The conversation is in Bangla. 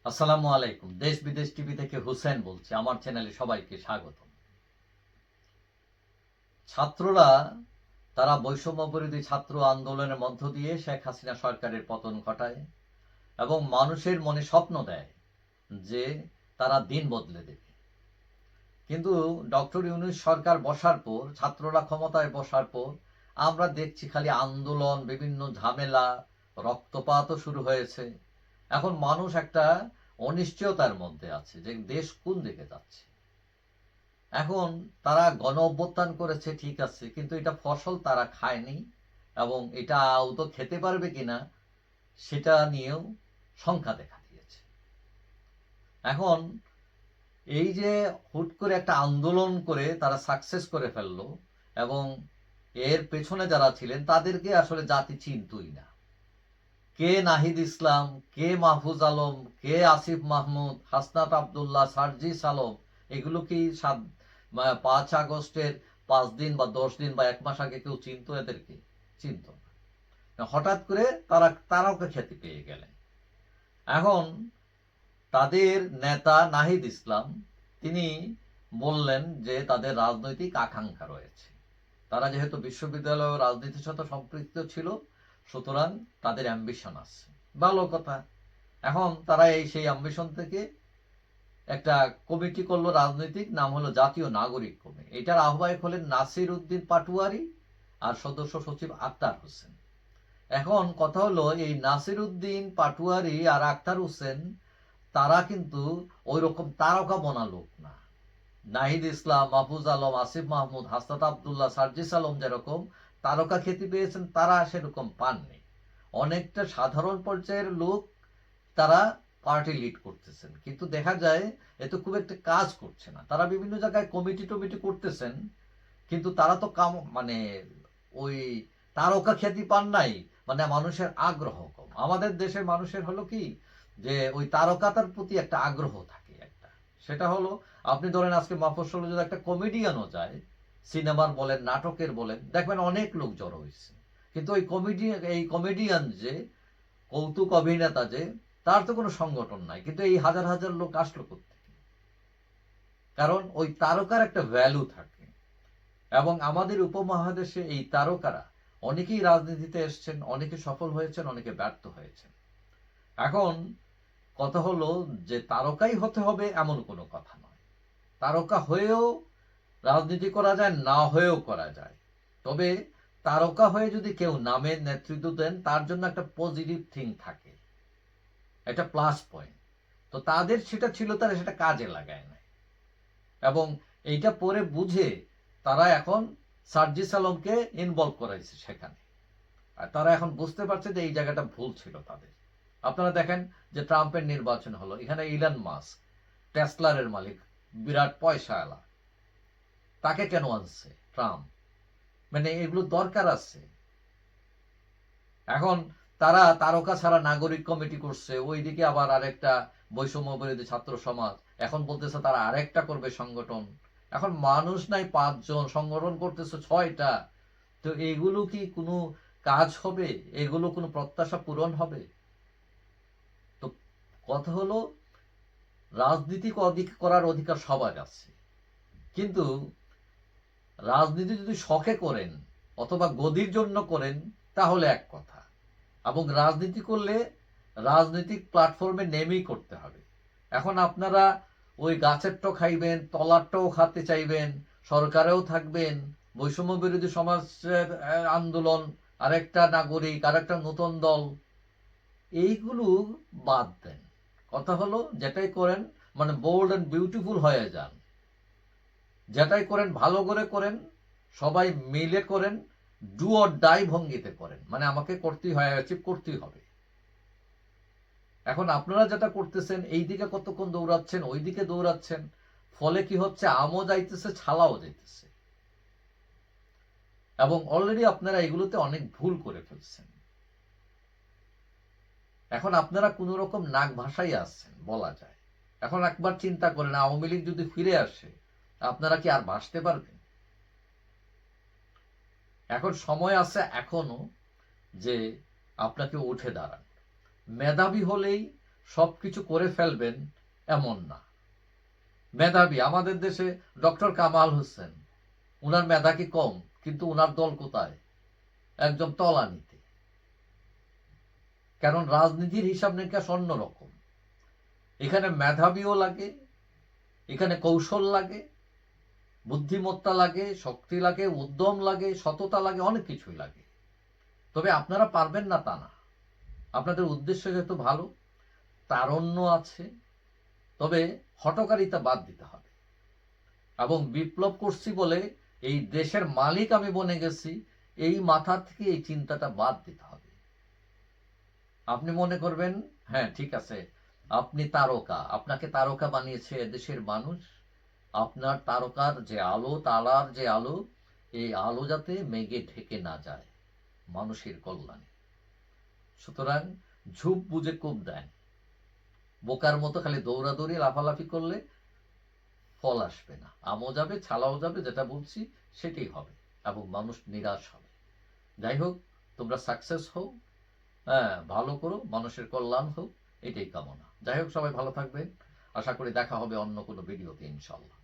আসসালামু আলাইকুম। দেশ বিদেশ টিভি থেকে হুসেন বলছি। আমার চ্যানেলে সবাইকে স্বাগতম। ছাত্ররা তারা বৈষম্য বিরোধী ছাত্র আন্দোলনের মধ্য দিয়ে শেখ হাসিনা সরকারের পতন ঘটায় এবং মানুষের মনে স্বপ্ন দেয় যে তারা দিন বদলে দেবে। কিন্তু ডক্টর ইউনূস সরকার বসার পর, ছাত্ররা ক্ষমতায় বসার পর আমরা দেখছি খালি আন্দোলন, বিভিন্ন ঝামেলা, রক্তপাতও শুরু হয়েছে। এখন মানুষ একটা অনিশ্চয়তার মধ্যে আছে যে দেশ কোন দিকে যাচ্ছে। এখন তারা গণ অভ্যুত্থান করেছে, ঠিক আছে, কিন্তু এটা ফসল তারা খায়নি এবং এটা আদৌ খেতে পারবে কিনা সেটা নিয়েও শঙ্কা দেখা দিয়েছে। এখন এই যে হুট করে একটা আন্দোলন করে তারা সাকসেস করে ফেললো এবং এর পেছনে যারা ছিলেন তাদেরকে আসলে জাতি চিনতই না। কে নাহিদ ইসলাম, কে মাহফুজ আলম, কে আসিফ মাহমুদ, হাসনাত আবদুল্লাহ, সার্জিস আলম, এগুলো কি 5 আগস্টের 5 দিন বা 10 দিন বা 1 মাস আগে কেউ চিনতো? এদেরকে চিনত না। হঠাৎ করে তারাও খ্যাতি পেয়ে গেলেন। এখন তাদের নেতা নাহিদ ইসলাম তিনি বললেন যে তাদের রাজনৈতিক আকাঙ্ক্ষা রয়েছে। তারা যেহেতু বিশ্ববিদ্যালয় রাজনীতির সাথে সম্পৃক্ত ছিল, সুতরাং তাদের অ্যাম্বিশন আছে। ভালো কথা। এখন তারা সেই অ্যাম্বিশন থেকে একটা কমিটি করলো রাজনৈতিক, নাম হলো জাতীয় নাগরিক কমিটি। এটার আহ্বায়ক হলেন নাসির উদ্দিন পাটোয়ারি আর সদস্য সচিব আক্তার হোসেন। এখন কথা হলো এই নাসির উদ্দিন পাটোয়ারি আর আক্তার হোসেন তারা কিন্তু ওই রকম তারকা বনা লোক না। নাহিদ ইসলাম, মাহফুজ আলম, আসিফ মাহমুদ, হাসনাত আবদুল্লাহ, সার্জিস আলম যেরকম তারকা খ্যাতি পেয়েছেন, তারা সেরকম পাননি। অনেকটা সাধারণ পর্যায়ের লোক তারা পার্টি লিড করতেছেন, কিন্তু দেখা যায় এতে খুব একটা কাজ করছে না। তারা বিভিন্ন জায়গায় কমিটি টমিটি করতেছেন, কিন্তু তারা তো মানে ওই তারকা খ্যাতি পান নাই। মানে মানুষের আগ্রহ কম। আমাদের দেশের মানুষের হলো কি যে ওই তারকাতার প্রতি একটা আগ্রহ থাকে একটা। সেটা হলো, আপনি ধরেন আজকে মফস্বলে যদি একটা কমেডিয়ানও যায়, সিনেমার বলেন, নাটকের বলেন, দেখবেন অনেক লোক জড়ো হয়েছে। কিন্তু এই কমেডিয়ান যে কৌতুক অভিনেতা যে, তার তো কোনো সংগঠন নাই, কিন্তু এই হাজার হাজার লোক আসলো কোত্থেকে? কারণ ওই তারকার একটা ভ্যালু থাকে। এবং আমাদের উপমহাদেশে এই তারকারা অনেকেই রাজনীতিতে এসছেন, অনেকে সফল হয়েছেন, অনেকে ব্যর্থ হয়েছেন। এখন কথা হলো যে তারকাই হতে হবে এমন কোনো কথা নয়। তারকা হয়েও রাজনীতি করা যায়, না হয়েও করা যায়। তবে তারকা হয়ে যদি কেউ নামের নেতৃত্ব দেন, তার জন্য একটা পজিটিভ থিং থাকে, একটা প্লাস পয়েন্ট। তো তাদের সেটা ছিল, তারা সেটা কাজে লাগায় না এবং এইটা পরে বুঝে তারা এখন সার্জিস আলমকে ইনভলভ করাইছে সেখানে। আর তারা এখন বুঝতে পারছে যে এই জায়গাটা ভুল ছিল তাদের। আপনারা দেখেন যে ট্রাম্পের নির্বাচন হলো, এখানে ইলন মাস্ক, টেসলারের মালিক, বিরাট পয়সা এলা, তাকে কেন আনছে ট্রাম্প? মানে এগুলো দরকার আছে। এখন তারা তারকা ছাড়া নাগরিক কমিটি করছে, ওইদিকে আবার আরেকটা বৈষম্য বিরোধী ছাত্র সমাজ এখন বলতেছে তারা আরেকটা করবে সংগঠন। এখন মানুষ নাই 5 জন, সংগঠন করতেছে 6টা। তো এগুলো কি কোনো কাজ হবে? এগুলো কোনো প্রত্যাশা পূরণ হবে? তো কথা হলো, রাজনীতি করার অধিকার সবার আছে, কিন্তু রাজনীতি যদি শখে করেন অথবা গদির জন্য করেন তাহলে এক কথা, এবং রাজনীতি করলে রাজনৈতিক প্ল্যাটফর্মে নেমেই করতে হবে। এখন আপনারা ওই গাছেরটাও খাইবেন, তলারটাও খাতে চাইবেন, সরকারেও থাকবেন, বৈষম্য বিরোধী সমাজের আন্দোলন, আরেকটা নাগরিক, আরেকটা নতুন দল, এইগুলো বাদ দেন। কথা হলো যেটাই করেন মানে বোল্ড অ্যান্ড বিউটিফুল হয়ে যান। যেটাই করেন ভালো করে করেন, সবাই মিলে করেন, ডু অর ডাই ভঙ্গিতে করেন। মানে আমাকে করতেই হয়, অ্যাচিভ করতেই হবে। এখন আপনারা যেটা করতেছেন, এই দিকে কতক্ষণ দৌড়াচ্ছেন, ওই দিকে দৌড়াচ্ছেন, ফলে কি হচ্ছে, আমও যাইতেছে, ছালাও যাইতেছে। এবং অলরেডি আপনারা এগুলোতে অনেক ভুল করে ফেলছেন। এখন আপনারা কোন রকম নাক ভাসাই আসছেন বলা যায়। এখন একবার চিন্তা করেন, আওয়ামী লীগ যদি ফিরে আসে, আপনারা কি আর বাঁচতে পারবেন? এখন সময় আছে এখনো যে আপনাকে উঠে দাঁড়ান। মেধাবী হলেই সবকিছু করে ফেলবেন এমন না। মেধাবী আমাদের দেশে ডক্টর কামাল হোসেন, উনার মেধা কি কম? কিন্তু উনার দল কোথায়? একদম তলানিতে। কারণ রাজনীতির হিসাব নিকাশ অন্যরকম। এখানে মেধাবীও লাগে, এখানে কৌশল লাগে, বুদ্ধিমত্তা লাগে, শক্তি লাগে, উদ্যম লাগে, সততা লাগে, অনেক কিছুই লাগে। তবে আপনারা পারবেন না তা না। আপনাদের উদ্দেশ্য যেহেতু ভালো, তারুণ্য আছে, তবে হঠকারিতা বাদ দিতে হবে। এবং বিপ্লব করছি বলে এই দেশের মালিক আমি বনে গেছি, এই মাথা থেকে এই চিন্তাটা বাদ দিতে হবে। আপনি মনে করবেন হ্যাঁ ঠিক আছে, আপনি তারকা, আপনাকে তারকা বানিয়েছে এদেশের মানুষ, আপনার তারকার যে আলো, তারার যে আলো, এই আলো যাতে মেঘে ঢেকে না যায় মানুষের কল্যাণে। সুতরাং ঝুপ বুঝে কোপ দেন। বোকার মতো খালি দৌড়াদৌড়ি লাফালাফি করলে ফল আসবে না। আমও যাবে, ছালাও যাবে, যেটা বলছি সেটাই হবে এবং মানুষ নিরাশ হবে। যাই হোক, তোমরা সাকসেস হও, হ্যাঁ ভালো করো, মানুষের কল্যাণ হোক, এটাই কামনা। যাই হোক, সবাই ভালো থাকবেন। আশা করি দেখা হবে অন্য কোনো ভিডিওতে ইনশাল্লাহ।